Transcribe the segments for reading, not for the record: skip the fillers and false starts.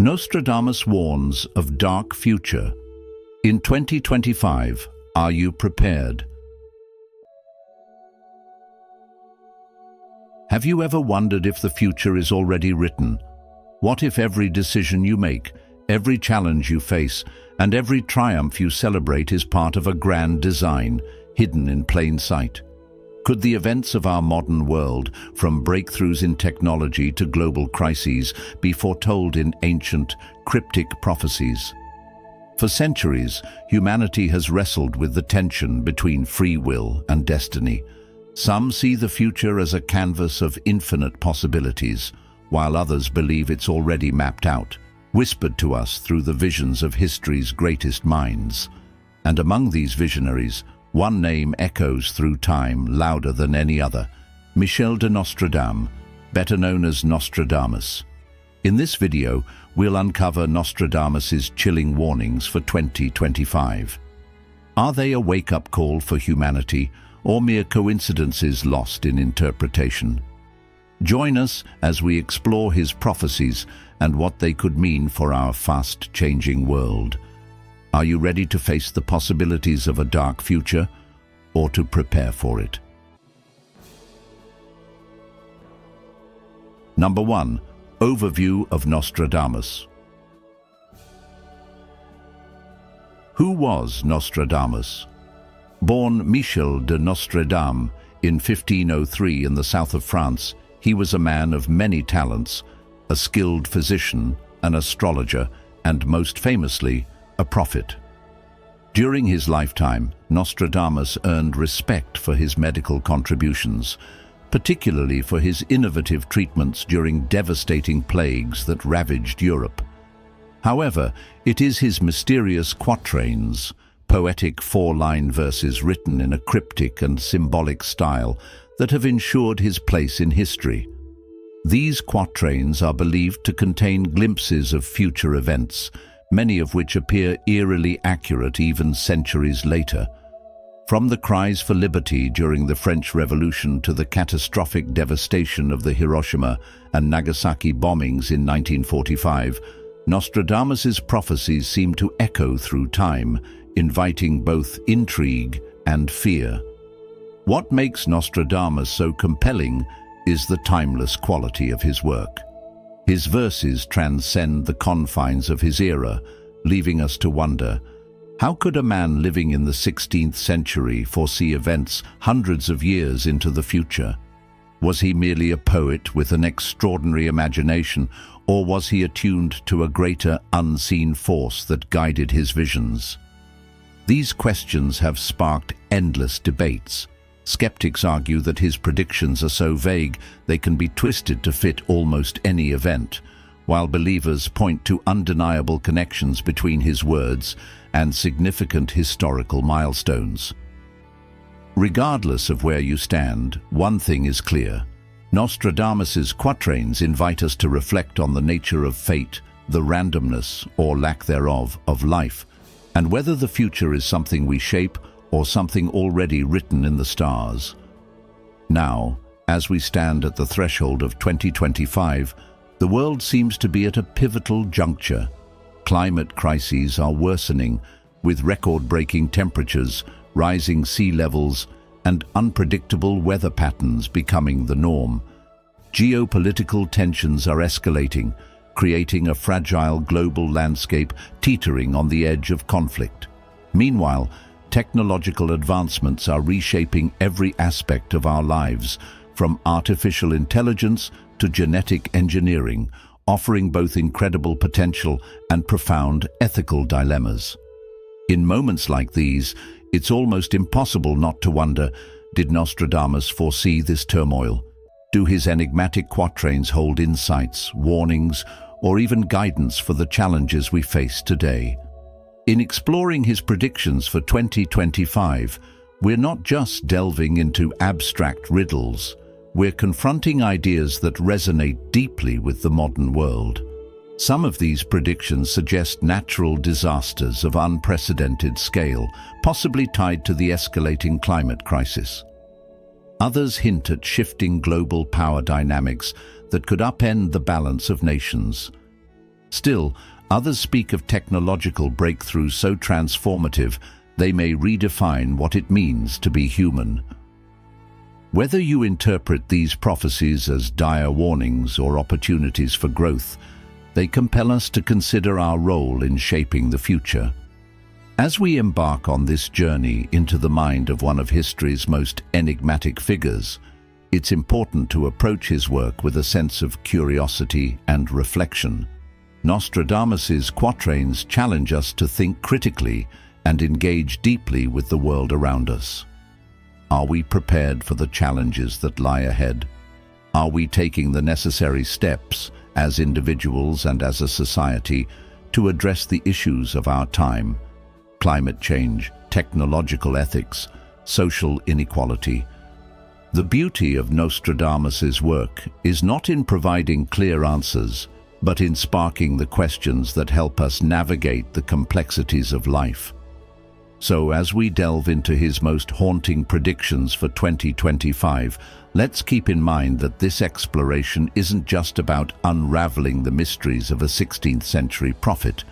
Nostradamus warns of dark future. In 2025, are you prepared? Have you ever wondered if the future is already written? What if every decision you make, every challenge you face, and every triumph you celebrate is part of a grand design, hidden in plain sight? Could the events of our modern world, from breakthroughs in technology to global crises, be foretold in ancient, cryptic prophecies? For centuries, humanity has wrestled with the tension between free will and destiny. Some see the future as a canvas of infinite possibilities, while others believe it's already mapped out, whispered to us through the visions of history's greatest minds. And among these visionaries, one name echoes through time louder than any other: Michel de Nostradamus, better known as Nostradamus. In this video, we'll uncover Nostradamus's chilling warnings for 2025. Are they a wake-up call for humanity, or mere coincidences lost in interpretation? Join us as we explore his prophecies and what they could mean for our fast-changing world. Are you ready to face the possibilities of a dark future, or to prepare for it? Number 1. Overview of Nostradamus. Who was Nostradamus? Born Michel de Nostradamus in 1503 in the south of France, he was a man of many talents, a skilled physician, an astrologer, and most famously, a prophet. During his lifetime, Nostradamus earned respect for his medical contributions, particularly for his innovative treatments during devastating plagues that ravaged Europe. However, it is his mysterious quatrains, poetic four-line verses written in a cryptic and symbolic style, that have ensured his place in history. These quatrains are believed to contain glimpses of future events, many of which appear eerily accurate even centuries later. From the cries for liberty during the French Revolution to the catastrophic devastation of the Hiroshima and Nagasaki bombings in 1945, Nostradamus's prophecies seem to echo through time, inviting both intrigue and fear. What makes Nostradamus so compelling is the timeless quality of his work. His verses transcend the confines of his era, leaving us to wonder, how could a man living in the 16th century foresee events hundreds of years into the future? Was he merely a poet with an extraordinary imagination, or was he attuned to a greater unseen force that guided his visions? These questions have sparked endless debates. Skeptics argue that his predictions are so vague they can be twisted to fit almost any event, while believers point to undeniable connections between his words and significant historical milestones. Regardless of where you stand, one thing is clear: Nostradamus's quatrains invite us to reflect on the nature of fate, the randomness, or lack thereof, of life, and whether the future is something we shape or something already written in the stars. Now, as we stand at the threshold of 2025, the world seems to be at a pivotal juncture. Climate crises are worsening, with record-breaking temperatures, rising sea levels, and unpredictable weather patterns becoming the norm. Geopolitical tensions are escalating, creating a fragile global landscape teetering on the edge of conflict. Meanwhile, technological advancements are reshaping every aspect of our lives, from artificial intelligence to genetic engineering, offering both incredible potential and profound ethical dilemmas. In moments like these, it's almost impossible not to wonder, did Nostradamus foresee this turmoil? Do his enigmatic quatrains hold insights, warnings, or even guidance for the challenges we face today? In exploring his predictions for 2025, we're not just delving into abstract riddles, we're confronting ideas that resonate deeply with the modern world. Some of these predictions suggest natural disasters of unprecedented scale, possibly tied to the escalating climate crisis. Others hint at shifting global power dynamics that could upend the balance of nations. Still, others speak of technological breakthroughs so transformative they may redefine what it means to be human. Whether you interpret these prophecies as dire warnings or opportunities for growth, they compel us to consider our role in shaping the future. As we embark on this journey into the mind of one of history's most enigmatic figures, it's important to approach his work with a sense of curiosity and reflection. Nostradamus's quatrains challenge us to think critically and engage deeply with the world around us. Are we prepared for the challenges that lie ahead? Are we taking the necessary steps, as individuals and as a society, to address the issues of our time? Climate change, technological ethics, social inequality. The beauty of Nostradamus's work is not in providing clear answers, but in sparking the questions that help us navigate the complexities of life. So as we delve into his most haunting predictions for 2025, let's keep in mind that this exploration isn't just about unraveling the mysteries of a 16th century prophet.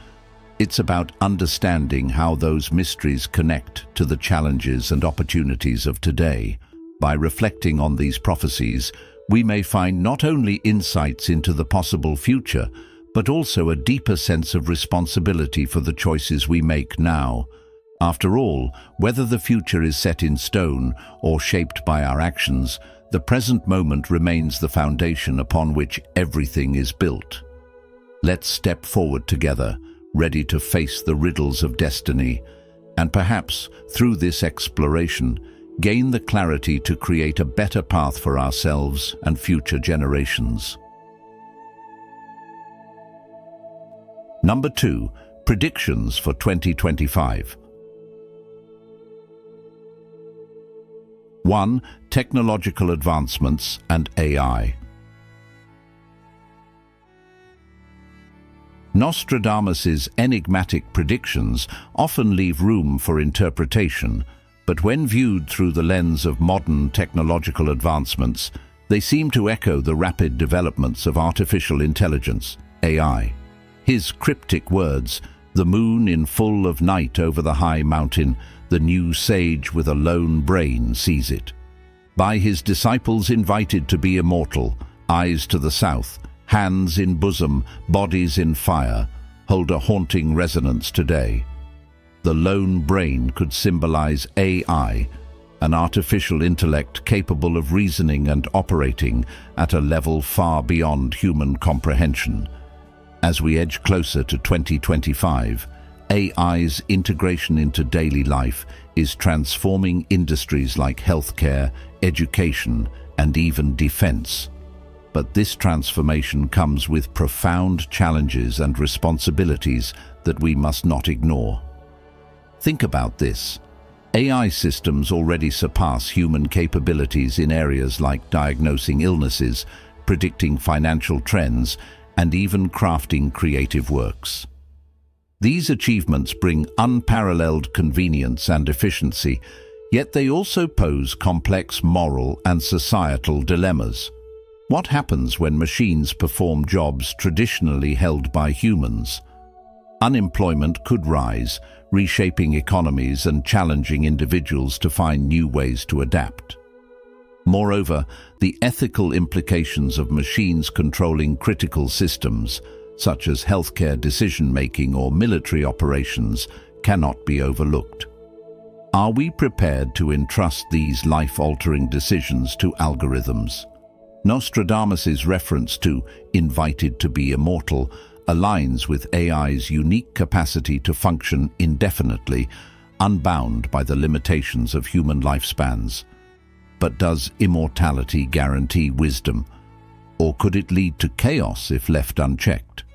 It's about understanding how those mysteries connect to the challenges and opportunities of today. By reflecting on these prophecies, we may find not only insights into the possible future, but also a deeper sense of responsibility for the choices we make now. After all, whether the future is set in stone or shaped by our actions, the present moment remains the foundation upon which everything is built. Let's step forward together, ready to face the riddles of destiny, and perhaps, through this exploration, gain the clarity to create a better path for ourselves and future generations. Number 2. Predictions for 2025. 1. Technological advancements and AI. Nostradamus's enigmatic predictions often leave room for interpretation, but when viewed through the lens of modern technological advancements, they seem to echo the rapid developments of artificial intelligence, AI. His cryptic words, "The moon in full of night over the high mountain, the new sage with a lone brain sees it. By his disciples invited to be immortal, eyes to the south, hands in bosom, bodies in fire, hold a haunting resonance today." The lone brain could symbolize AI, an artificial intellect capable of reasoning and operating at a level far beyond human comprehension. As we edge closer to 2025, AI's integration into daily life is transforming industries like healthcare, education, and even defense. But this transformation comes with profound challenges and responsibilities that we must not ignore. Think about this. AI systems already surpass human capabilities in areas like diagnosing illnesses, predicting financial trends, and even crafting creative works. These achievements bring unparalleled convenience and efficiency, yet they also pose complex moral and societal dilemmas. What happens when machines perform jobs traditionally held by humans? Unemployment could rise, reshaping economies and challenging individuals to find new ways to adapt. Moreover, the ethical implications of machines controlling critical systems, such as healthcare decision-making or military operations, cannot be overlooked. Are we prepared to entrust these life-altering decisions to algorithms? Nostradamus's reference to "invited to be immortal" aligns with AI's unique capacity to function indefinitely, unbound by the limitations of human lifespans. But does immortality guarantee wisdom, or could it lead to chaos if left unchecked?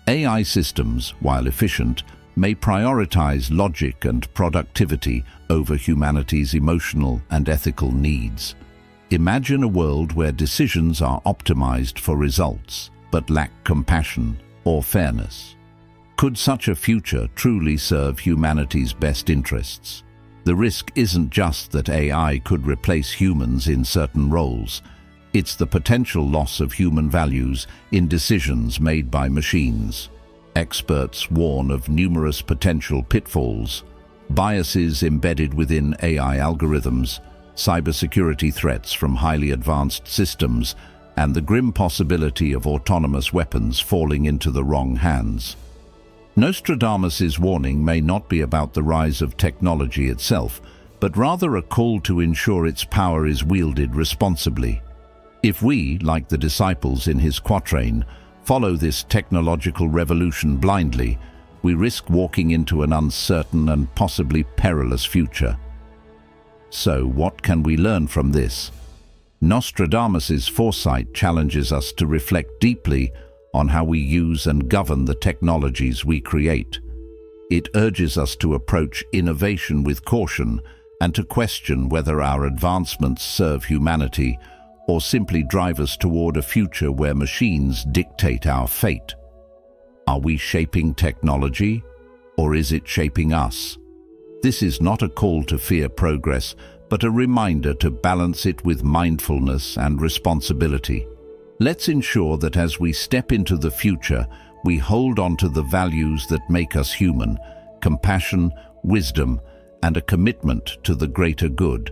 AI systems, while efficient, may prioritize logic and productivity over humanity's emotional and ethical needs. Imagine a world where decisions are optimized for results, but lack compassion or fairness. Could such a future truly serve humanity's best interests? The risk isn't just that AI could replace humans in certain roles. It's the potential loss of human values in decisions made by machines. Experts warn of numerous potential pitfalls: biases embedded within AI algorithms, cybersecurity threats from highly advanced systems, and the grim possibility of autonomous weapons falling into the wrong hands. Nostradamus's warning may not be about the rise of technology itself, but rather a call to ensure its power is wielded responsibly. If we, like the disciples in his quatrain, follow this technological revolution blindly, we risk walking into an uncertain and possibly perilous future. So, what can we learn from this? Nostradamus's foresight challenges us to reflect deeply on how we use and govern the technologies we create. It urges us to approach innovation with caution and to question whether our advancements serve humanity or simply drive us toward a future where machines dictate our fate. Are we shaping technology, or is it shaping us? This is not a call to fear progress, but a reminder to balance it with mindfulness and responsibility. Let's ensure that as we step into the future, we hold on to the values that make us human: compassion, wisdom, and a commitment to the greater good.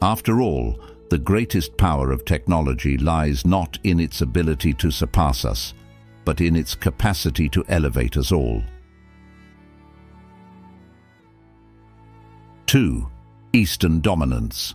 After all, the greatest power of technology lies not in its ability to surpass us, but in its capacity to elevate us all. 2. Eastern dominance.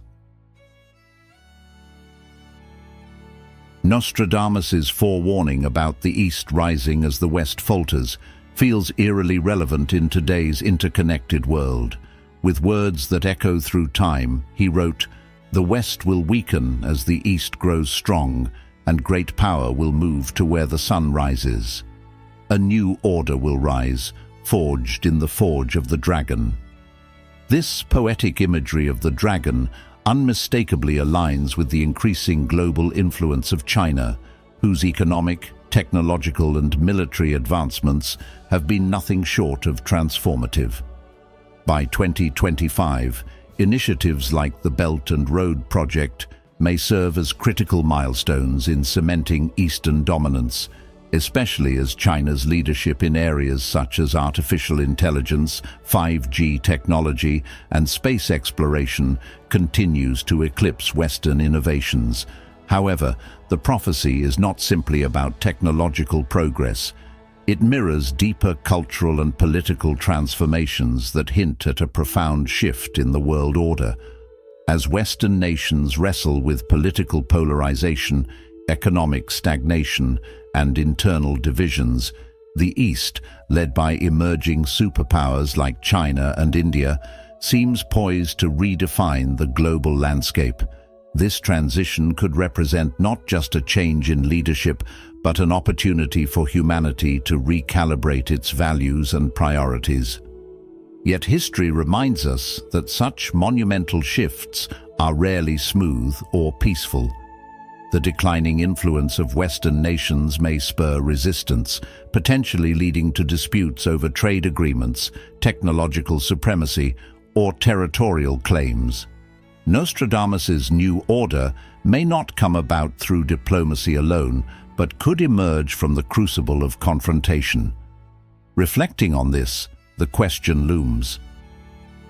Nostradamus's forewarning about the East rising as the West falters feels eerily relevant in today's interconnected world. With words that echo through time, he wrote, "The West will weaken as the East grows strong, and great power will move to where the sun rises. A new order will rise, forged in the forge of the dragon." This poetic imagery of the dragon unmistakably aligns with the increasing global influence of China, whose economic, technological, and military advancements have been nothing short of transformative. By 2025, initiatives like the Belt and Road Project may serve as critical milestones in cementing Eastern dominance, especially as China's leadership in areas such as artificial intelligence, 5G technology, and space exploration continues to eclipse Western innovations. However, the prophecy is not simply about technological progress. It mirrors deeper cultural and political transformations that hint at a profound shift in the world order. As Western nations wrestle with political polarization, economic stagnation, and internal divisions, the East, led by emerging superpowers like China and India, seems poised to redefine the global landscape. This transition could represent not just a change in leadership, but an opportunity for humanity to recalibrate its values and priorities. Yet history reminds us that such monumental shifts are rarely smooth or peaceful. The declining influence of Western nations may spur resistance, potentially leading to disputes over trade agreements, technological supremacy, or territorial claims. Nostradamus's new order may not come about through diplomacy alone, but could emerge from the crucible of confrontation. Reflecting on this, the question looms: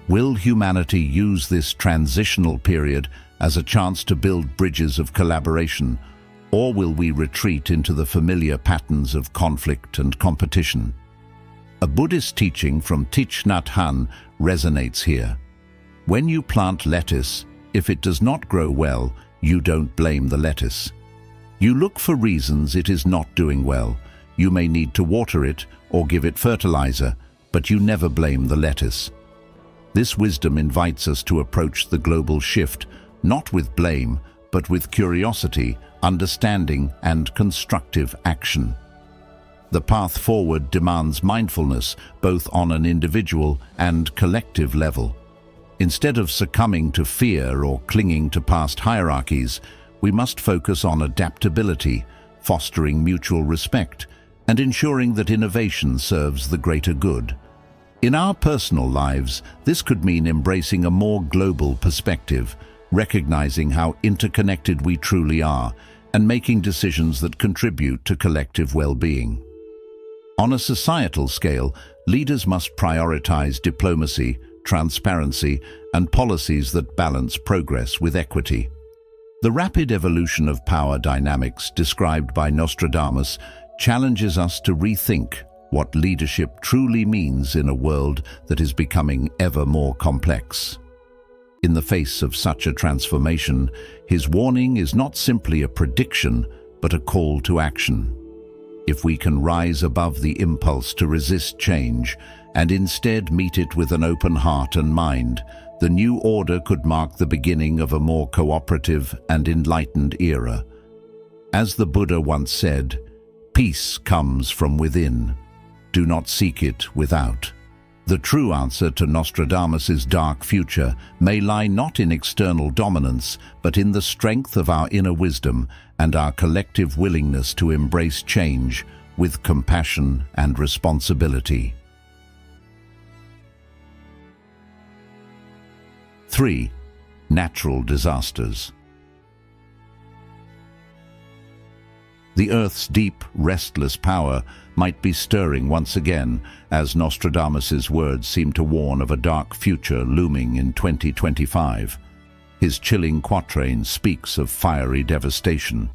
will humanity use this transitional period as a chance to build bridges of collaboration, or will we retreat into the familiar patterns of conflict and competition? A Buddhist teaching from Thich Nhat Hanh resonates here. When you plant lettuce, if it does not grow well, you don't blame the lettuce. You look for reasons it is not doing well. You may need to water it or give it fertilizer, but you never blame the lettuce. This wisdom invites us to approach the global shift not with blame, but with curiosity, understanding, and constructive action. The path forward demands mindfulness, both on an individual and collective level. Instead of succumbing to fear or clinging to past hierarchies, we must focus on adaptability, fostering mutual respect, and ensuring that innovation serves the greater good. In our personal lives, this could mean embracing a more global perspective, recognizing how interconnected we truly are, and making decisions that contribute to collective well-being. On a societal scale, leaders must prioritize diplomacy, transparency, and policies that balance progress with equity. The rapid evolution of power dynamics described by Nostradamus challenges us to rethink what leadership truly means in a world that is becoming ever more complex. In the face of such a transformation, his warning is not simply a prediction, but a call to action. If we can rise above the impulse to resist change and instead meet it with an open heart and mind, the new order could mark the beginning of a more cooperative and enlightened era. As the Buddha once said, "Peace comes from within. Do not seek it without." The true answer to Nostradamus's dark future may lie not in external dominance, but in the strength of our inner wisdom and our collective willingness to embrace change with compassion and responsibility. 3. Natural disasters. The Earth's deep, restless power might be stirring once again, as Nostradamus's words seem to warn of a dark future looming in 2025. His chilling quatrain speaks of fiery devastation.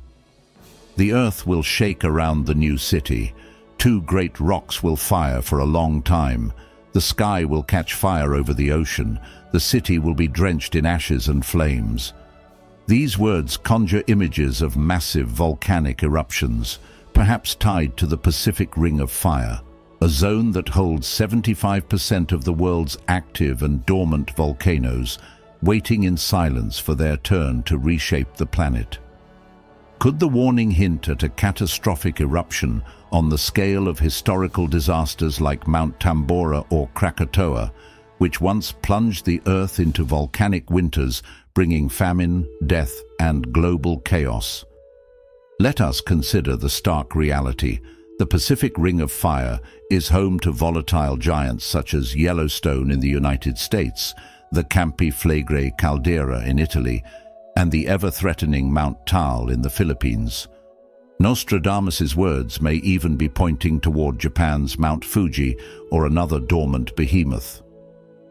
The Earth will shake around the new city. 2 great rocks will fire for a long time. The sky will catch fire over the ocean. The city will be drenched in ashes and flames. These words conjure images of massive volcanic eruptions, perhaps tied to the Pacific Ring of Fire, a zone that holds 75% of the world's active and dormant volcanoes, waiting in silence for their turn to reshape the planet. Could the warning hint at a catastrophic eruption on the scale of historical disasters like Mount Tambora or Krakatoa, which once plunged the Earth into volcanic winters, bringing famine, death, and global chaos? Let us consider the stark reality. The Pacific Ring of Fire is home to volatile giants such as Yellowstone in the United States, the Campi Flegrei caldera in Italy, and the ever-threatening Mount Taal in the Philippines. Nostradamus's words may even be pointing toward Japan's Mount Fuji or another dormant behemoth.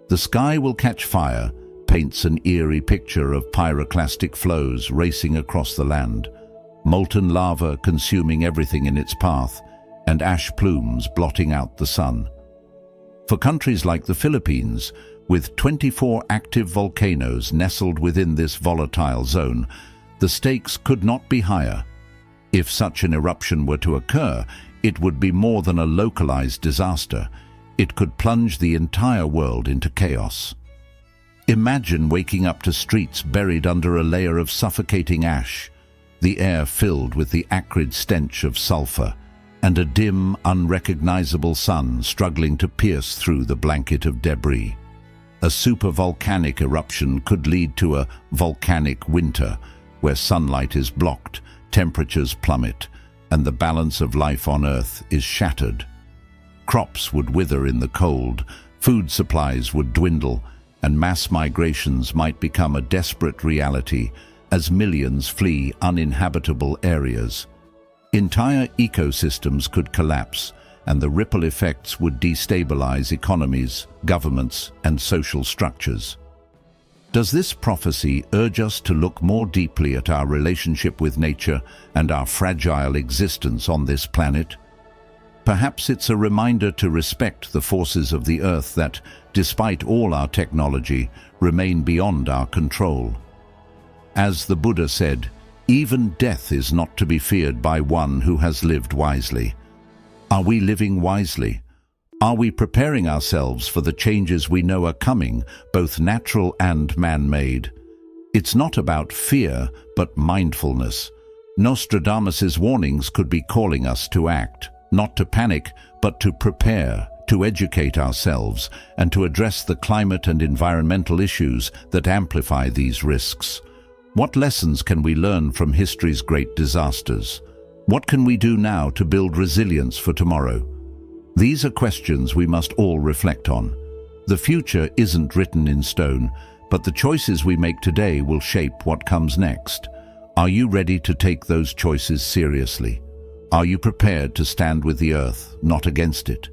"The sky will catch fire" paints an eerie picture of pyroclastic flows racing across the land, molten lava consuming everything in its path, and ash plumes blotting out the sun. For countries like the Philippines, with 24 active volcanoes nestled within this volatile zone, the stakes could not be higher. If such an eruption were to occur, it would be more than a localized disaster. It could plunge the entire world into chaos. Imagine waking up to streets buried under a layer of suffocating ash, the air filled with the acrid stench of sulfur, and a dim, unrecognizable sun struggling to pierce through the blanket of debris. A supervolcanic eruption could lead to a volcanic winter, where sunlight is blocked, temperatures plummet, and the balance of life on Earth is shattered. Crops would wither in the cold, food supplies would dwindle, and mass migrations might become a desperate reality as millions flee uninhabitable areas. Entire ecosystems could collapse, and the ripple effects would destabilize economies, governments, and social structures. Does this prophecy urge us to look more deeply at our relationship with nature and our fragile existence on this planet? Perhaps it's a reminder to respect the forces of the Earth that, despite all our technology, remain beyond our control. As the Buddha said, even death is not to be feared by one who has lived wisely. Are we living wisely? Are we preparing ourselves for the changes we know are coming, both natural and man-made? It's not about fear, but mindfulness. Nostradamus's warnings could be calling us to act. Not to panic, but to prepare, to educate ourselves, and to address the climate and environmental issues that amplify these risks. What lessons can we learn from history's great disasters? What can we do now to build resilience for tomorrow? These are questions we must all reflect on. The future isn't written in stone, but the choices we make today will shape what comes next. Are you ready to take those choices seriously? Are you prepared to stand with the earth, not against it?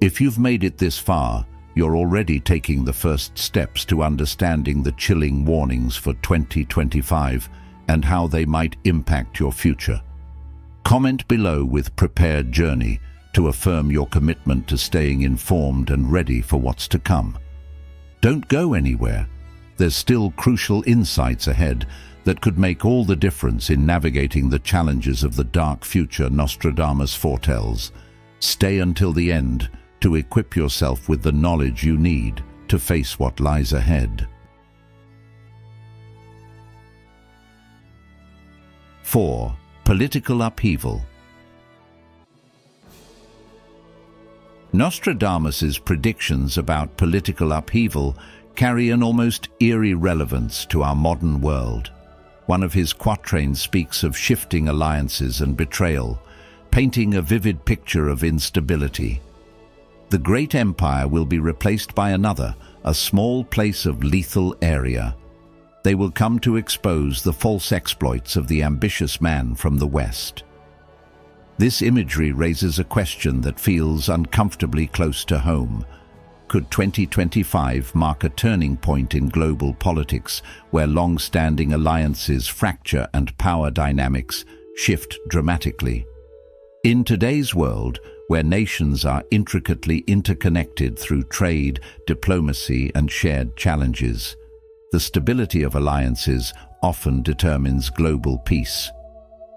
If you've made it this far, you're already taking the first steps to understanding the chilling warnings for 2025 and how they might impact your future. Comment below with "Prepared Journey" to affirm your commitment to staying informed and ready for what's to come. Don't go anywhere. There's still crucial insights ahead that could make all the difference in navigating the challenges of the dark future Nostradamus foretells. Stay until the end to equip yourself with the knowledge you need to face what lies ahead. 4. Political upheaval. Nostradamus's predictions about political upheaval carry an almost eerie relevance to our modern world. One of his quatrains speaks of shifting alliances and betrayal, painting a vivid picture of instability. The great empire will be replaced by another, a small place of lethal area. They will come to expose the false exploits of the ambitious man from the West. This imagery raises a question that feels uncomfortably close to home. Could 2025 mark a turning point in global politics where long-standing alliances fracture and power dynamics shift dramatically? In today's world, where nations are intricately interconnected through trade, diplomacy, and shared challenges, the stability of alliances often determines global peace.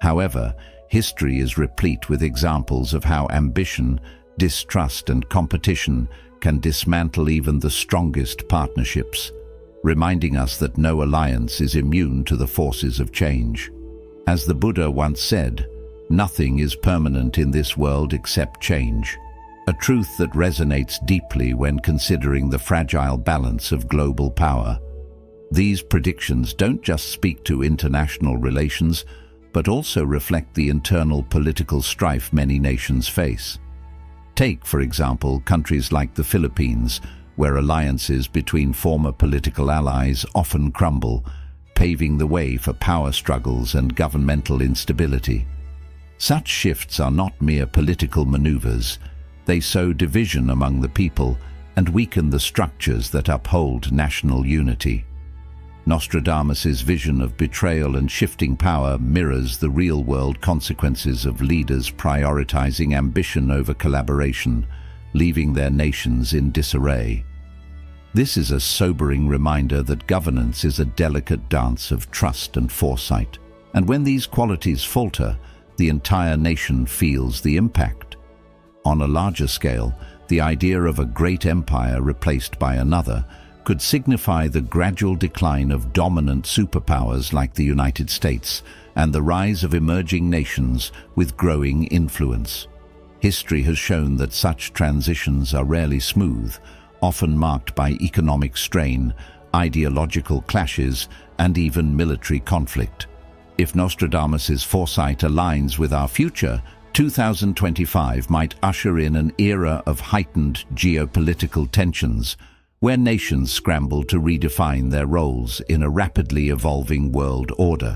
However, history is replete with examples of how ambition, distrust, and competition can dismantle even the strongest partnerships, reminding us that no alliance is immune to the forces of change. As the Buddha once said, "Nothing is permanent in this world except change," a truth that resonates deeply when considering the fragile balance of global power. These predictions don't just speak to international relations, but also reflect the internal political strife many nations face. Take, for example, countries like the Philippines, where alliances between former political allies often crumble, paving the way for power struggles and governmental instability. Such shifts are not mere political maneuvers. They sow division among the people and weaken the structures that uphold national unity. Nostradamus's vision of betrayal and shifting power mirrors the real-world consequences of leaders prioritizing ambition over collaboration, leaving their nations in disarray. This is a sobering reminder that governance is a delicate dance of trust and foresight, and when these qualities falter, the entire nation feels the impact. On a larger scale, the idea of a great empire replaced by another could signify the gradual decline of dominant superpowers like the United States and the rise of emerging nations with growing influence. History has shown that such transitions are rarely smooth, often marked by economic strain, ideological clashes, and even military conflict. If Nostradamus's foresight aligns with our future, 2025 might usher in an era of heightened geopolitical tensions, where nations scramble to redefine their roles in a rapidly evolving world order.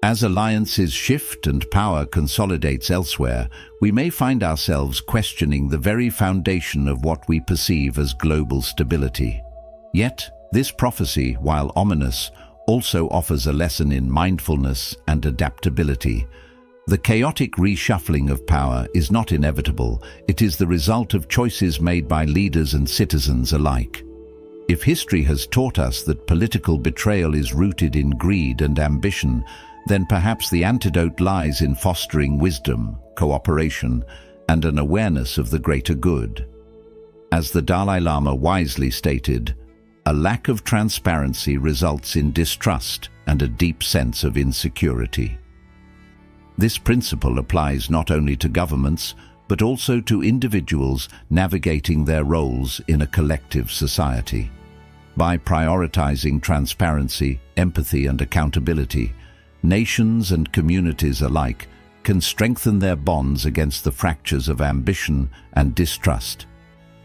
As alliances shift and power consolidates elsewhere, we may find ourselves questioning the very foundation of what we perceive as global stability. Yet, this prophecy, while ominous, also offers a lesson in mindfulness and adaptability. The chaotic reshuffling of power is not inevitable, it is the result of choices made by leaders and citizens alike. If history has taught us that political betrayal is rooted in greed and ambition, then perhaps the antidote lies in fostering wisdom, cooperation, and an awareness of the greater good. As the Dalai Lama wisely stated, "A lack of transparency results in distrust and a deep sense of insecurity." This principle applies not only to governments, but also to individuals navigating their roles in a collective society. By prioritizing transparency, empathy, and accountability, nations and communities alike can strengthen their bonds against the fractures of ambition and distrust.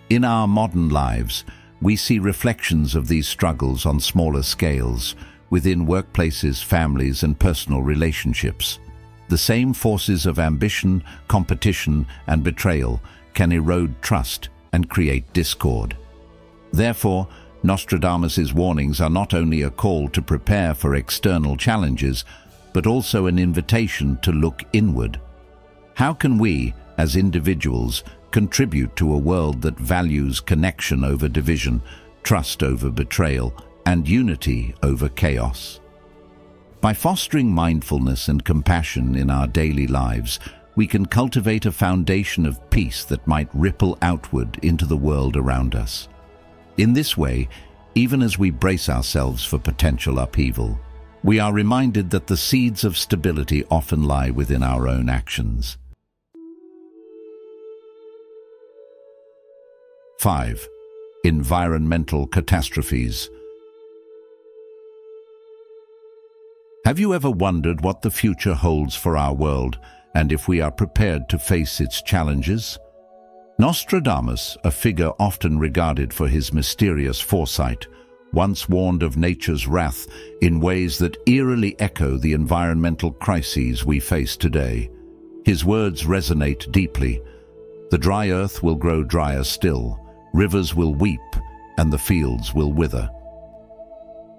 In our modern lives, we see reflections of these struggles on smaller scales, within workplaces, families, and personal relationships. The same forces of ambition, competition, and betrayal can erode trust and create discord. Therefore, Nostradamus's warnings are not only a call to prepare for external challenges, but also an invitation to look inward. How can we, as individuals, contribute to a world that values connection over division, trust over betrayal, and unity over chaos? By fostering mindfulness and compassion in our daily lives, we can cultivate a foundation of peace that might ripple outward into the world around us. In this way, even as we brace ourselves for potential upheaval, we are reminded that the seeds of stability often lie within our own actions. 5. Environmental catastrophes. Have you ever wondered what the future holds for our world, and if we are prepared to face its challenges? Nostradamus, a figure often regarded for his mysterious foresight, once warned of nature's wrath in ways that eerily echo the environmental crises we face today. His words resonate deeply. The dry earth will grow drier still, rivers will weep, and the fields will wither.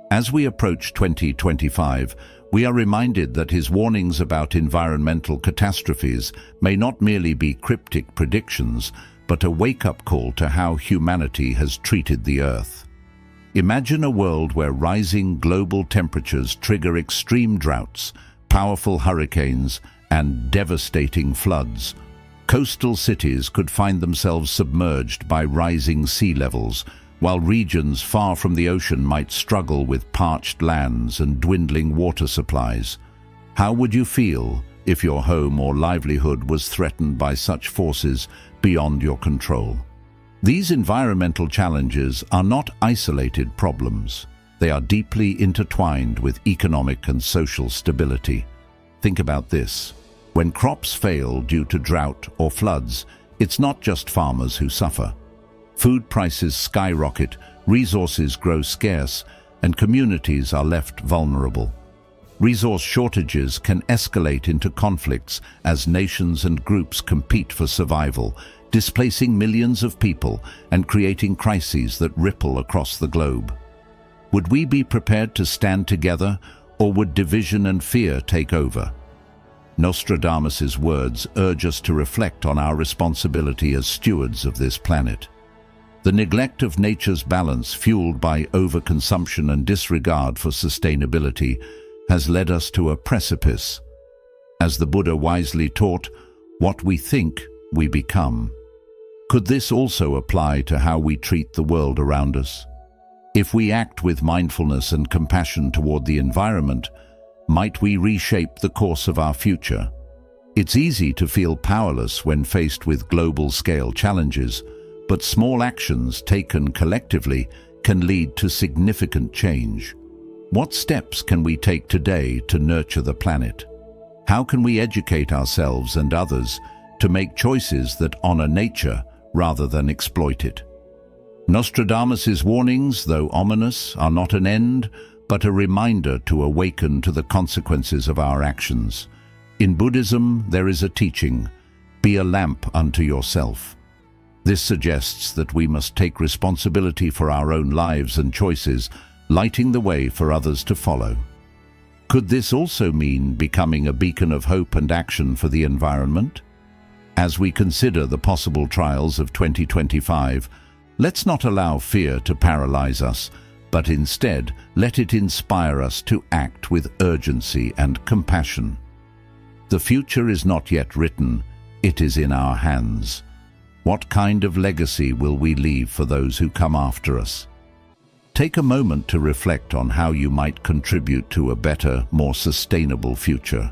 As we approach 2025, we are reminded that his warnings about environmental catastrophes may not merely be cryptic predictions, but a wake-up call to how humanity has treated the earth. Imagine a world where rising global temperatures trigger extreme droughts, powerful hurricanes, and devastating floods. Coastal cities could find themselves submerged by rising sea levels, while regions far from the ocean might struggle with parched lands and dwindling water supplies. How would you feel if your home or livelihood was threatened by such forces beyond your control? These environmental challenges are not isolated problems. They are deeply intertwined with economic and social stability. Think about this. When crops fail due to drought or floods, it's not just farmers who suffer. Food prices skyrocket, resources grow scarce, and communities are left vulnerable. Resource shortages can escalate into conflicts as nations and groups compete for survival, displacing millions of people and creating crises that ripple across the globe. Would we be prepared to stand together, or would division and fear take over? Nostradamus's words urge us to reflect on our responsibility as stewards of this planet. The neglect of nature's balance, fueled by overconsumption and disregard for sustainability, has led us to a precipice. As the Buddha wisely taught, what we think, we become. Could this also apply to how we treat the world around us? If we act with mindfulness and compassion toward the environment, might we reshape the course of our future? It's easy to feel powerless when faced with global-scale challenges, but small actions taken collectively can lead to significant change. What steps can we take today to nurture the planet? How can we educate ourselves and others to make choices that honor nature rather than exploit it? Nostradamus's warnings, though ominous, are not an end, but a reminder to awaken to the consequences of our actions. In Buddhism, there is a teaching, "Be a lamp unto yourself." This suggests that we must take responsibility for our own lives and choices, lighting the way for others to follow. Could this also mean becoming a beacon of hope and action for the environment? As we consider the possible trials of 2025, let's not allow fear to paralyze us, but instead let it inspire us to act with urgency and compassion. The future is not yet written, it is in our hands. What kind of legacy will we leave for those who come after us? Take a moment to reflect on how you might contribute to a better, more sustainable future.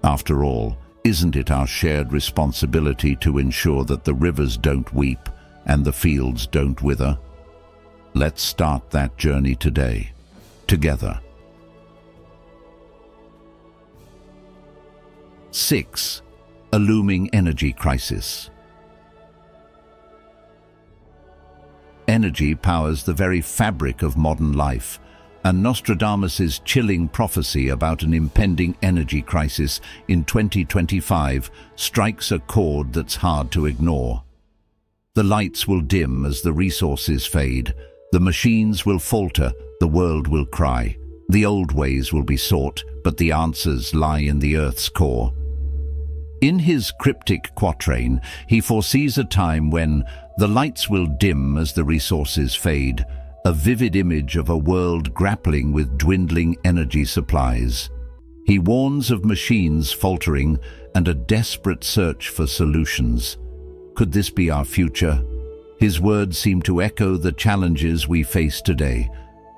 After all, isn't it our shared responsibility to ensure that the rivers don't weep and the fields don't wither? Let's start that journey today, together. 6. A looming energy crisis. Energy powers the very fabric of modern life, and Nostradamus's chilling prophecy about an impending energy crisis in 2025 strikes a chord that's hard to ignore. The lights will dim as the resources fade. The machines will falter, the world will cry. The old ways will be sought, but the answers lie in the earth's core. In his cryptic quatrain, he foresees a time when the lights will dim as the resources fade, a vivid image of a world grappling with dwindling energy supplies. He warns of machines faltering and a desperate search for solutions. Could this be our future? His words seem to echo the challenges we face today.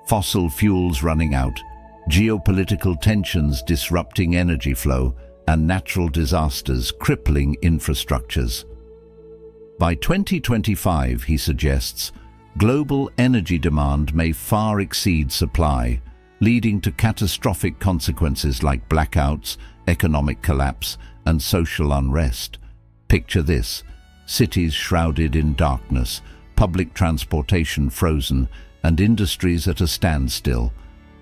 Fossil fuels running out, geopolitical tensions disrupting energy flow, and natural disasters crippling infrastructures. By 2025, he suggests, global energy demand may far exceed supply, leading to catastrophic consequences like blackouts, economic collapse, and social unrest. Picture this: cities shrouded in darkness, public transportation frozen, and industries at a standstill.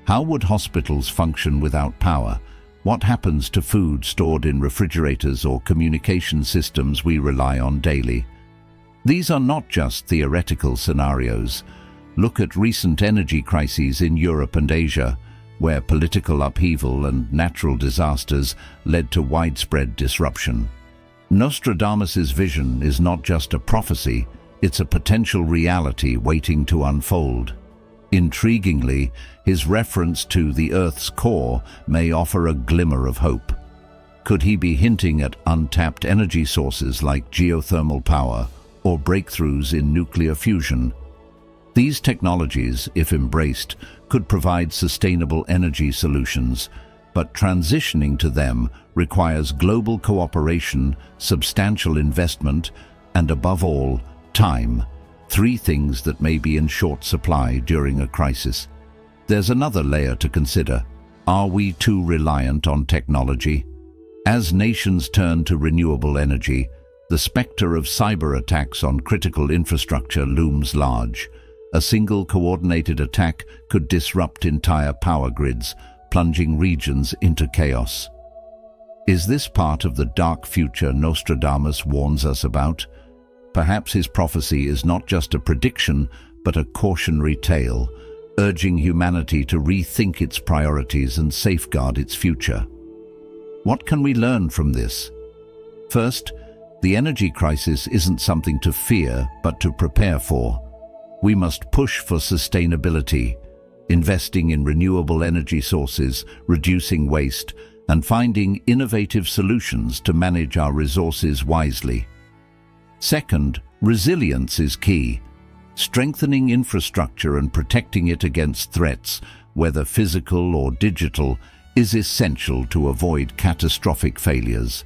How would hospitals function without power? What happens to food stored in refrigerators or communication systems we rely on daily? These are not just theoretical scenarios. Look at recent energy crises in Europe and Asia, where political upheaval and natural disasters led to widespread disruption. Nostradamus's vision is not just a prophecy, it's a potential reality waiting to unfold. Intriguingly, his reference to the Earth's core may offer a glimmer of hope. Could he be hinting at untapped energy sources like geothermal power or breakthroughs in nuclear fusion? These technologies, if embraced, could provide sustainable energy solutions, but transitioning to them requires global cooperation, substantial investment, and above all, time. Three things that may be in short supply during a crisis. There's another layer to consider. Are we too reliant on technology? As nations turn to renewable energy, the specter of cyber attacks on critical infrastructure looms large. A single coordinated attack could disrupt entire power grids, plunging regions into chaos. Is this part of the dark future Nostradamus warns us about? Perhaps his prophecy is not just a prediction, but a cautionary tale, urging humanity to rethink its priorities and safeguard its future. What can we learn from this? First, the energy crisis isn't something to fear, but to prepare for. We must push for sustainability, investing in renewable energy sources, reducing waste, and finding innovative solutions to manage our resources wisely. Second, resilience is key. Strengthening infrastructure and protecting it against threats, whether physical or digital, is essential to avoid catastrophic failures.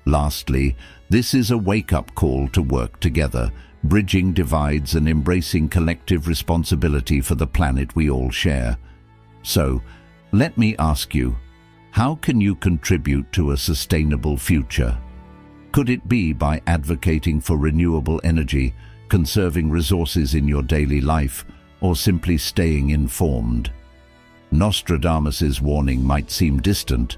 Lastly, this is a wake-up call to work together, bridging divides and embracing collective responsibility for the planet we all share. So, let me ask you, how can you contribute to a sustainable future? Could it be by advocating for renewable energy, conserving resources in your daily life, or simply staying informed? Nostradamus's warning might seem distant,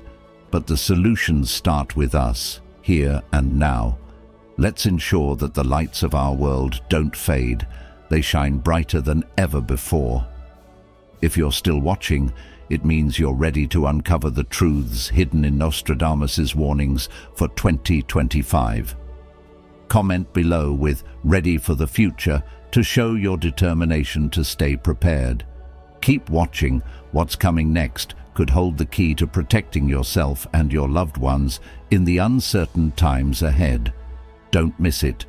but the solutions start with us, here and now. Let's ensure that the lights of our world don't fade, they shine brighter than ever before. If you're still watching, it means you're ready to uncover the truths hidden in Nostradamus's warnings for 2025. Comment below with "Ready for the future" to show your determination to stay prepared. Keep watching. What's coming next could hold the key to protecting yourself and your loved ones in the uncertain times ahead. Don't miss it.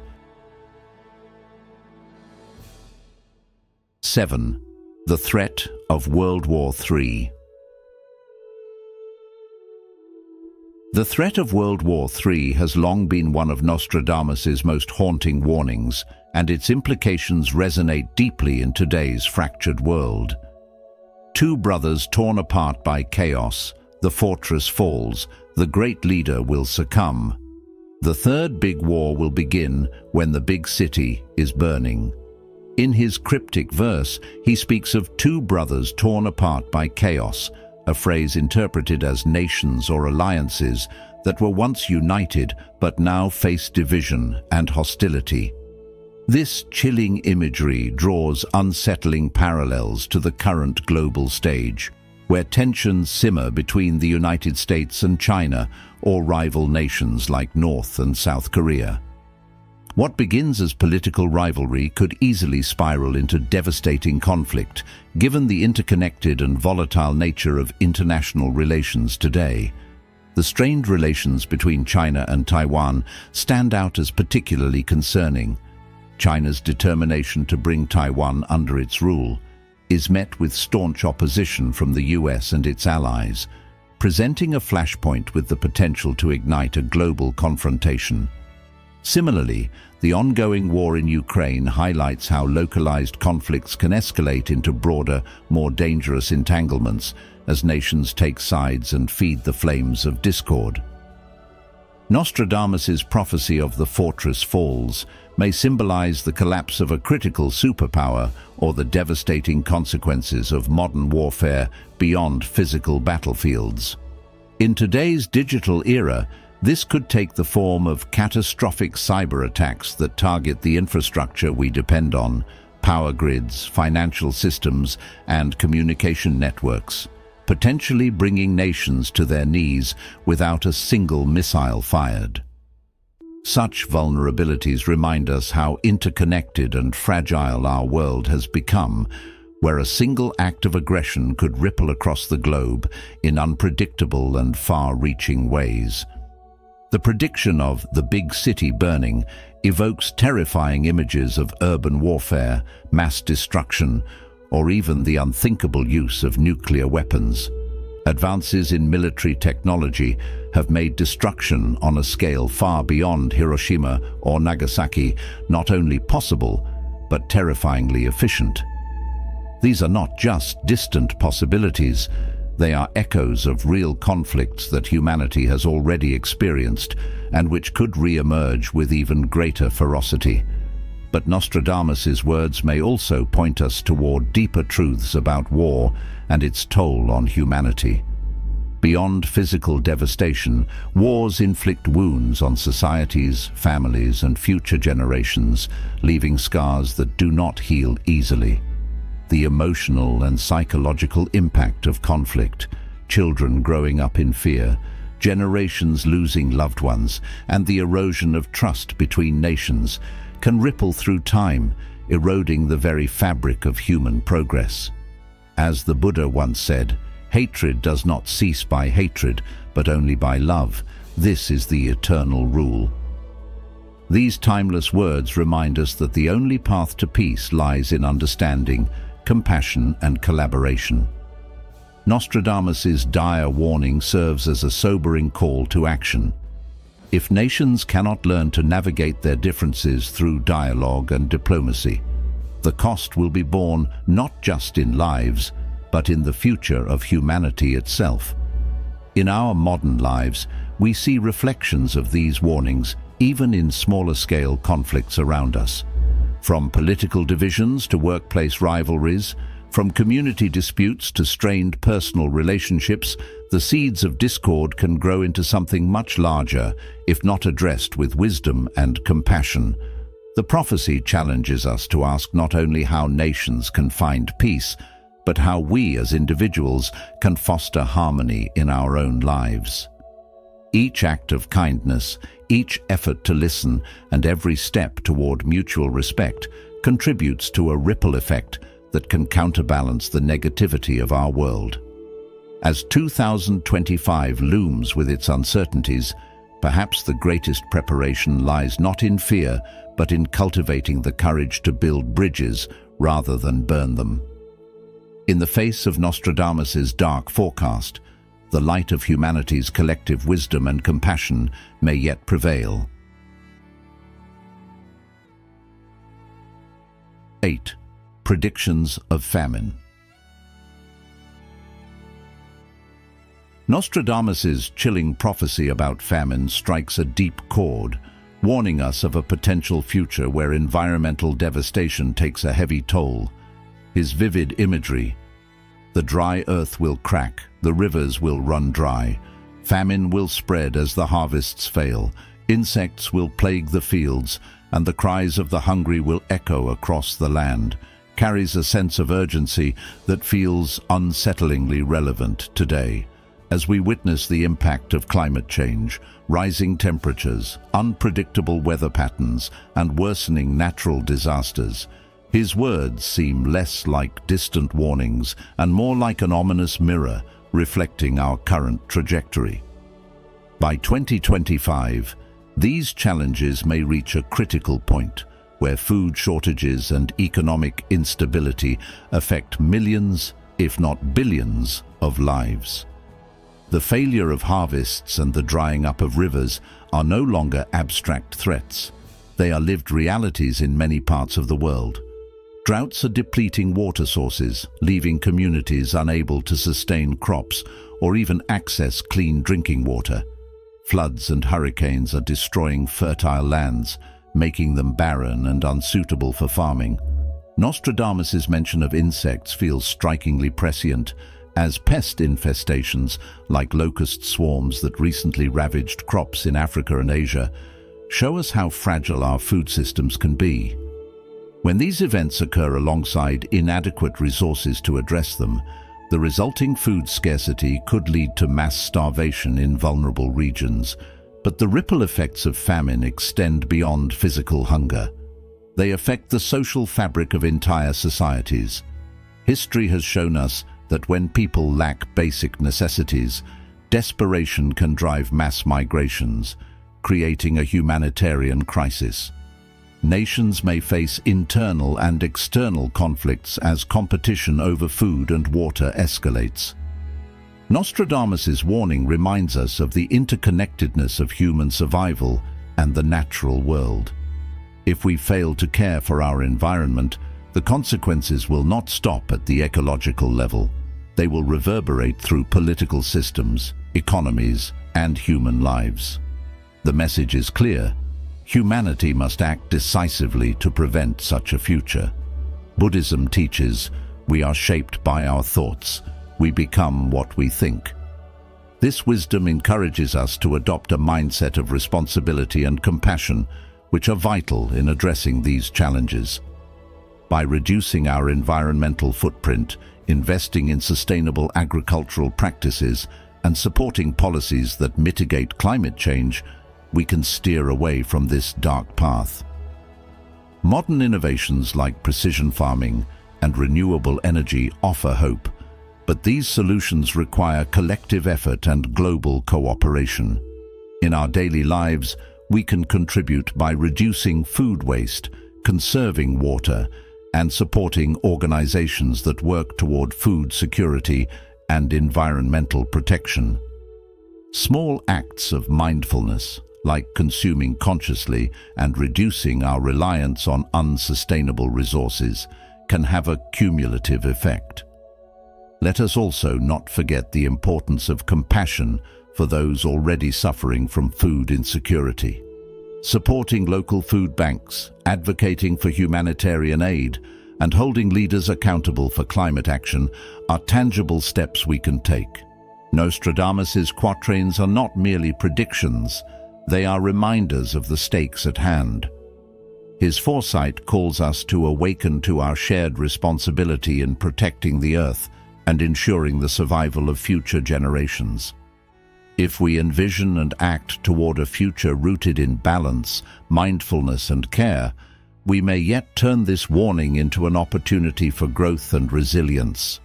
7. The threat of World War III. The threat of World War III has long been one of Nostradamus's most haunting warnings, and its implications resonate deeply in today's fractured world. Two brothers torn apart by chaos, the fortress falls, the great leader will succumb. The third big war will begin when the big city is burning. In his cryptic verse, he speaks of two brothers torn apart by chaos, a phrase interpreted as nations or alliances that were once united but now face division and hostility. This chilling imagery draws unsettling parallels to the current global stage, where tensions simmer between the United States and China or rival nations like North and South Korea. What begins as political rivalry could easily spiral into devastating conflict, given the interconnected and volatile nature of international relations today. The strained relations between China and Taiwan stand out as particularly concerning. China's determination to bring Taiwan under its rule is met with staunch opposition from the US and its allies, presenting a flashpoint with the potential to ignite a global confrontation. Similarly, the ongoing war in Ukraine highlights how localized conflicts can escalate into broader, more dangerous entanglements as nations take sides and feed the flames of discord. Nostradamus's prophecy of the fortress falls may symbolize the collapse of a critical superpower or the devastating consequences of modern warfare beyond physical battlefields. In today's digital era, this could take the form of catastrophic cyber attacks that target the infrastructure we depend on, power grids, financial systems, and communication networks, potentially bringing nations to their knees without a single missile fired. Such vulnerabilities remind us how interconnected and fragile our world has become, where a single act of aggression could ripple across the globe in unpredictable and far-reaching ways. The prediction of the big city burning evokes terrifying images of urban warfare, mass destruction, or even the unthinkable use of nuclear weapons. Advances in military technology have made destruction on a scale far beyond Hiroshima or Nagasaki not only possible, but terrifyingly efficient. These are not just distant possibilities. They are echoes of real conflicts that humanity has already experienced and which could re-emerge with even greater ferocity. But Nostradamus's words may also point us toward deeper truths about war and its toll on humanity. Beyond physical devastation, wars inflict wounds on societies, families, and future generations, leaving scars that do not heal easily. The emotional and psychological impact of conflict, children growing up in fear, generations losing loved ones, and the erosion of trust between nations can ripple through time, eroding the very fabric of human progress. As the Buddha once said, hatred does not cease by hatred, but only by love. This is the eternal rule. These timeless words remind us that the only path to peace lies in understanding, compassion, and collaboration. Nostradamus's dire warning serves as a sobering call to action. If nations cannot learn to navigate their differences through dialogue and diplomacy, the cost will be borne not just in lives, but in the future of humanity itself. In our modern lives, we see reflections of these warnings even in smaller-scale conflicts around us. From political divisions to workplace rivalries, from community disputes to strained personal relationships, the seeds of discord can grow into something much larger if not addressed with wisdom and compassion. The prophecy challenges us to ask not only how nations can find peace, but how we as individuals can foster harmony in our own lives. Each act of kindness, each effort to listen, and every step toward mutual respect contributes to a ripple effect that can counterbalance the negativity of our world. As 2025 looms with its uncertainties, perhaps the greatest preparation lies not in fear, but in cultivating the courage to build bridges rather than burn them. In the face of Nostradamus's dark forecast, the light of humanity's collective wisdom and compassion may yet prevail. 8. Predictions of famine. Nostradamus's chilling prophecy about famine strikes a deep chord, warning us of a potential future where environmental devastation takes a heavy toll. His vivid imagery: the dry earth will crack, the rivers will run dry, famine will spread as the harvests fail, insects will plague the fields, and the cries of the hungry will echo across the land, carries a sense of urgency that feels unsettlingly relevant today. As we witness the impact of climate change, rising temperatures, unpredictable weather patterns, and worsening natural disasters, his words seem less like distant warnings and more like an ominous mirror reflecting our current trajectory. By 2025, these challenges may reach a critical point where food shortages and economic instability affect millions, if not billions, of lives. The failure of harvests and the drying up of rivers are no longer abstract threats. They are lived realities in many parts of the world. Droughts are depleting water sources, leaving communities unable to sustain crops or even access clean drinking water. Floods and hurricanes are destroying fertile lands, making them barren and unsuitable for farming. Nostradamus' mention of insects feels strikingly prescient, as pest infestations, like locust swarms that recently ravaged crops in Africa and Asia, show us how fragile our food systems can be. When these events occur alongside inadequate resources to address them, the resulting food scarcity could lead to mass starvation in vulnerable regions. But the ripple effects of famine extend beyond physical hunger. They affect the social fabric of entire societies. History has shown us that when people lack basic necessities, desperation can drive mass migrations, creating a humanitarian crisis. Nations may face internal and external conflicts as competition over food and water escalates. Nostradamus' warning reminds us of the interconnectedness of human survival and the natural world. If we fail to care for our environment, the consequences will not stop at the ecological level. They will reverberate through political systems, economies, and human lives. The message is clear: humanity must act decisively to prevent such a future. Buddhism teaches we are shaped by our thoughts. We become what we think. This wisdom encourages us to adopt a mindset of responsibility and compassion, which are vital in addressing these challenges. By reducing our environmental footprint, investing in sustainable agricultural practices, and supporting policies that mitigate climate change, we can steer away from this dark path. Modern innovations like precision farming and renewable energy offer hope, but these solutions require collective effort and global cooperation. In our daily lives, we can contribute by reducing food waste, conserving water, and supporting organizations that work toward food security and environmental protection. Small acts of mindfulness, like consuming consciously and reducing our reliance on unsustainable resources, can have a cumulative effect. Let us also not forget the importance of compassion for those already suffering from food insecurity. Supporting local food banks, advocating for humanitarian aid, and holding leaders accountable for climate action are tangible steps we can take. Nostradamus' quatrains are not merely predictions, they are reminders of the stakes at hand. His foresight calls us to awaken to our shared responsibility in protecting the earth and ensuring the survival of future generations. If we envision and act toward a future rooted in balance, mindfulness, and care, we may yet turn this warning into an opportunity for growth and resilience.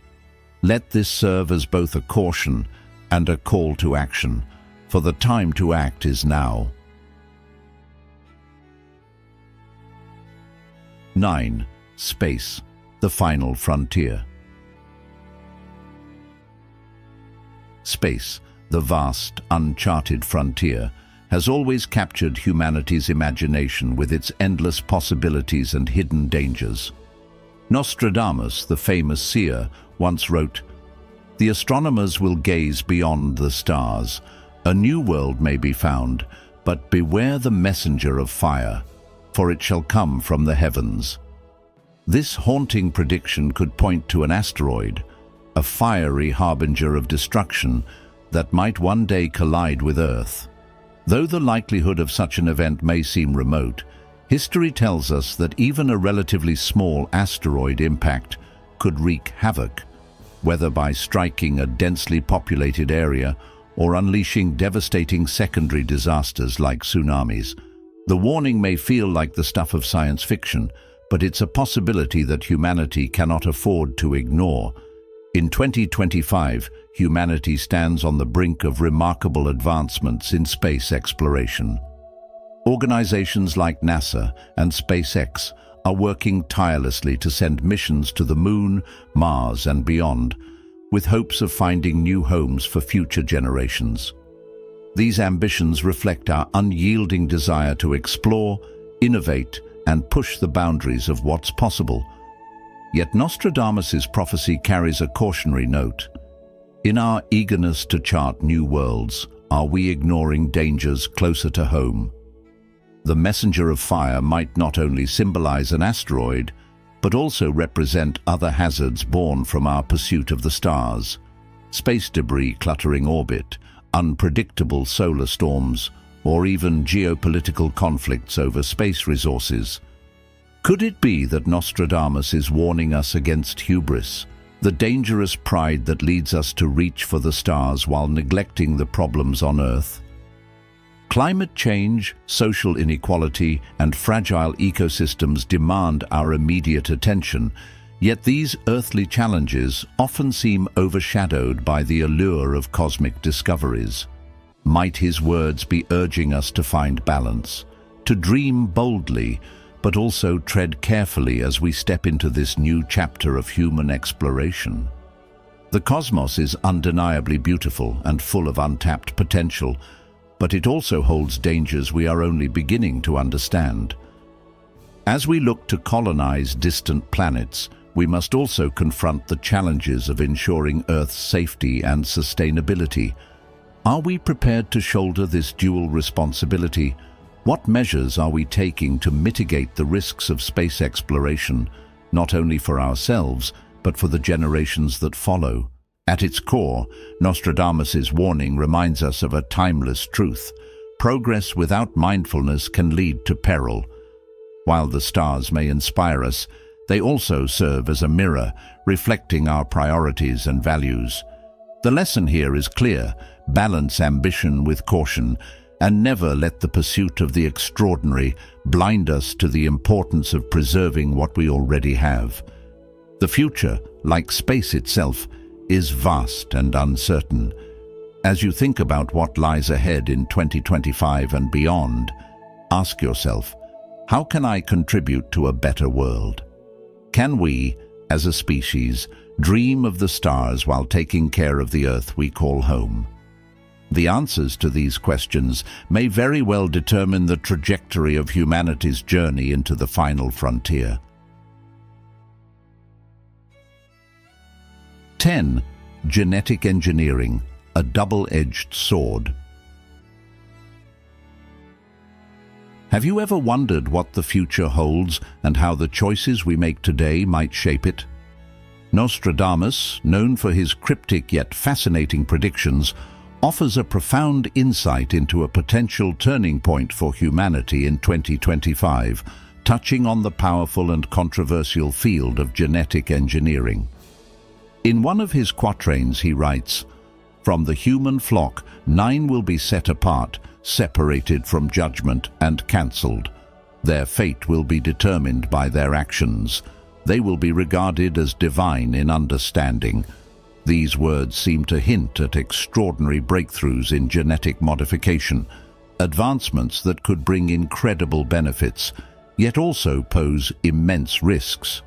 Let this serve as both a caution and a call to action, for the time to act is now. 9. Space, the final frontier. Space, the vast, uncharted frontier, has always captured humanity's imagination with its endless possibilities and hidden dangers. Nostradamus, the famous seer, once wrote, "The astronomers will gaze beyond the stars. A new world may be found, But beware the messenger of fire, for it shall come from the heavens. This haunting prediction could point to an asteroid, a fiery harbinger of destruction that might one day collide with Earth. Though the likelihood of such an event may seem remote, history tells us that even a relatively small asteroid impact could wreak havoc, whether by striking a densely populated area or unleashing devastating secondary disasters like tsunamis. The warning may feel like the stuff of science fiction, but it's a possibility that humanity cannot afford to ignore. In 2025, humanity stands on the brink of remarkable advancements in space exploration. Organizations like NASA and SpaceX are working tirelessly to send missions to the Moon, Mars, and beyond, with hopes of finding new homes for future generations. These ambitions reflect our unyielding desire to explore, innovate, and push the boundaries of what's possible. Yet Nostradamus' prophecy carries a cautionary note. In our eagerness to chart new worlds, are we ignoring dangers closer to home? The messenger of fire might not only symbolize an asteroid, but also represent other hazards born from our pursuit of the stars. Space debris cluttering orbit, unpredictable solar storms, or even geopolitical conflicts over space resources. Could it be that Nostradamus is warning us against hubris, the dangerous pride that leads us to reach for the stars while neglecting the problems on Earth? Climate change, social inequality, and fragile ecosystems demand our immediate attention, yet these earthly challenges often seem overshadowed by the allure of cosmic discoveries. Might his words be urging us to find balance, to dream boldly, but also tread carefully as we step into this new chapter of human exploration? The cosmos is undeniably beautiful and full of untapped potential, but it also holds dangers we are only beginning to understand. As we look to colonize distant planets, we must also confront the challenges of ensuring Earth's safety and sustainability. Are we prepared to shoulder this dual responsibility? What measures are we taking to mitigate the risks of space exploration, not only for ourselves, but for the generations that follow? At its core, Nostradamus' warning reminds us of a timeless truth. Progress without mindfulness can lead to peril. While the stars may inspire us, they also serve as a mirror, reflecting our priorities and values. The lesson here is clear: balance ambition with caution, and never let the pursuit of the extraordinary blind us to the importance of preserving what we already have. The future, like space itself, is vast and uncertain. As you think about what lies ahead in 2025 and beyond, ask yourself, how can I contribute to a better world? Can we, as a species, dream of the stars while taking care of the Earth we call home? The answers to these questions may very well determine the trajectory of humanity's journey into the final frontier. 10. Genetic engineering, a double-edged sword. Have you ever wondered what the future holds and how the choices we make today might shape it? Nostradamus, known for his cryptic yet fascinating predictions, offers a profound insight into a potential turning point for humanity in 2025, touching on the powerful and controversial field of genetic engineering. In one of his quatrains he writes, "From the human flock 9 will be set apart, separated from judgment and cancelled. Their fate will be determined by their actions. They will be regarded as divine in understanding." These words seem to hint at extraordinary breakthroughs in genetic modification, advancements that could bring incredible benefits, yet also pose immense risks.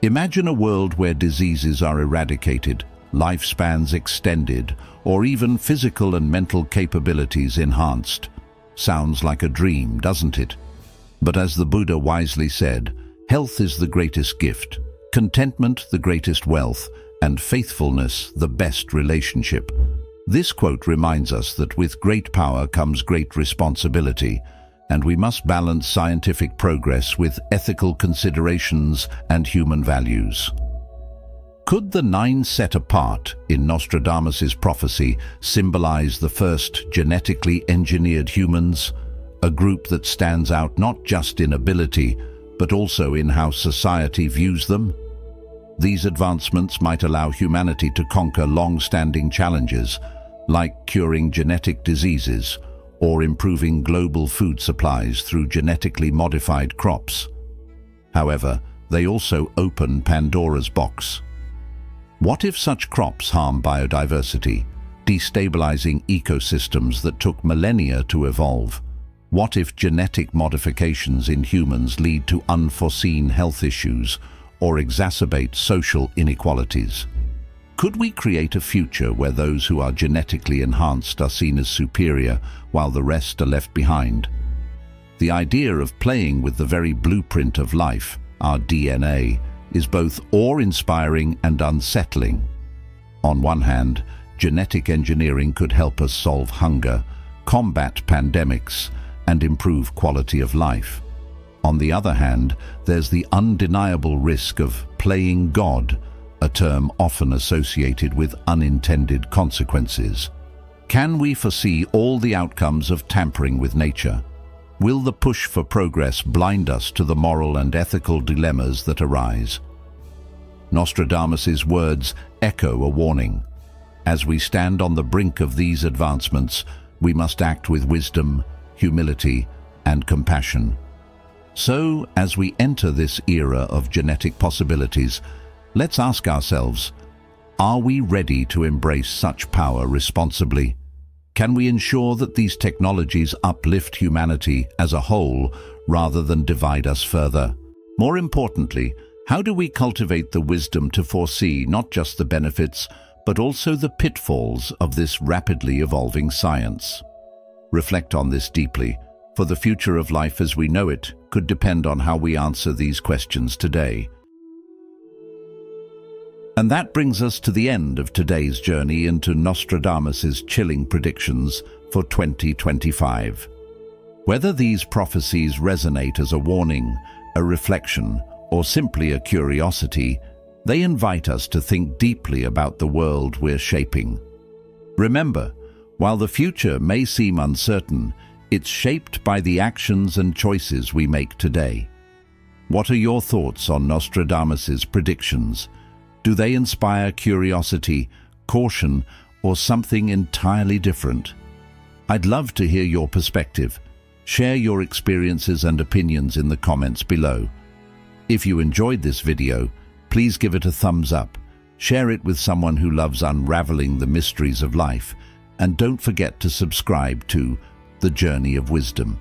Imagine a world where diseases are eradicated, lifespans extended, or even physical and mental capabilities enhanced. Sounds like a dream, doesn't it? But as the Buddha wisely said, health is the greatest gift, contentment the greatest wealth, and faithfulness the best relationship. This quote reminds us that with great power comes great responsibility, and we must balance scientific progress with ethical considerations and human values. Could the 9 set apart in Nostradamus's prophecy symbolize the first genetically engineered humans, a group that stands out not just in ability, but also in how society views them? These advancements might allow humanity to conquer long-standing challenges, like curing genetic diseases or improving global food supplies through genetically modified crops. However, they also open Pandora's box. What if such crops harm biodiversity, destabilizing ecosystems that took millennia to evolve? What if genetic modifications in humans lead to unforeseen health issues or exacerbate social inequalities? Could we create a future where those who are genetically enhanced are seen as superior while the rest are left behind? The idea of playing with the very blueprint of life, our DNA, is both awe-inspiring and unsettling. On one hand, genetic engineering could help us solve hunger, combat pandemics, and improve quality of life. On the other hand, there's the undeniable risk of playing God, a term often associated with unintended consequences. Can we foresee all the outcomes of tampering with nature? Will the push for progress blind us to the moral and ethical dilemmas that arise? Nostradamus's words echo a warning. As we stand on the brink of these advancements, we must act with wisdom, humility, and compassion. So, as we enter this era of genetic possibilities, let's ask ourselves, are we ready to embrace such power responsibly? Can we ensure that these technologies uplift humanity as a whole rather than divide us further? More importantly, how do we cultivate the wisdom to foresee not just the benefits, but also the pitfalls of this rapidly evolving science? Reflect on this deeply, for the future of life as we know it could depend on how we answer these questions today. And that brings us to the end of today's journey into Nostradamus's chilling predictions for 2025. Whether these prophecies resonate as a warning, a reflection, or simply a curiosity, they invite us to think deeply about the world we're shaping. Remember, while the future may seem uncertain, it's shaped by the actions and choices we make today. What are your thoughts on Nostradamus's predictions? Do they inspire curiosity, caution, or something entirely different? I'd love to hear your perspective. Share your experiences and opinions in the comments below. If you enjoyed this video, please give it a thumbs up, share it with someone who loves unraveling the mysteries of life, and don't forget to subscribe to The Journey of Wisdom.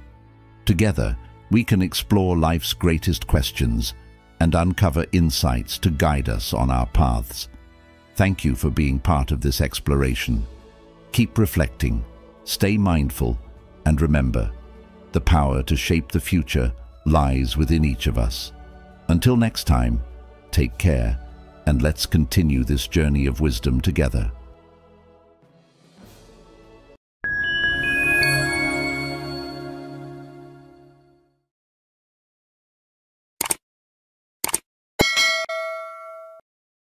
Together, we can explore life's greatest questions and uncover insights to guide us on our paths. Thank you for being part of this exploration. Keep reflecting, stay mindful, and remember, the power to shape the future lies within each of us. Until next time, take care, and let's continue this journey of wisdom together.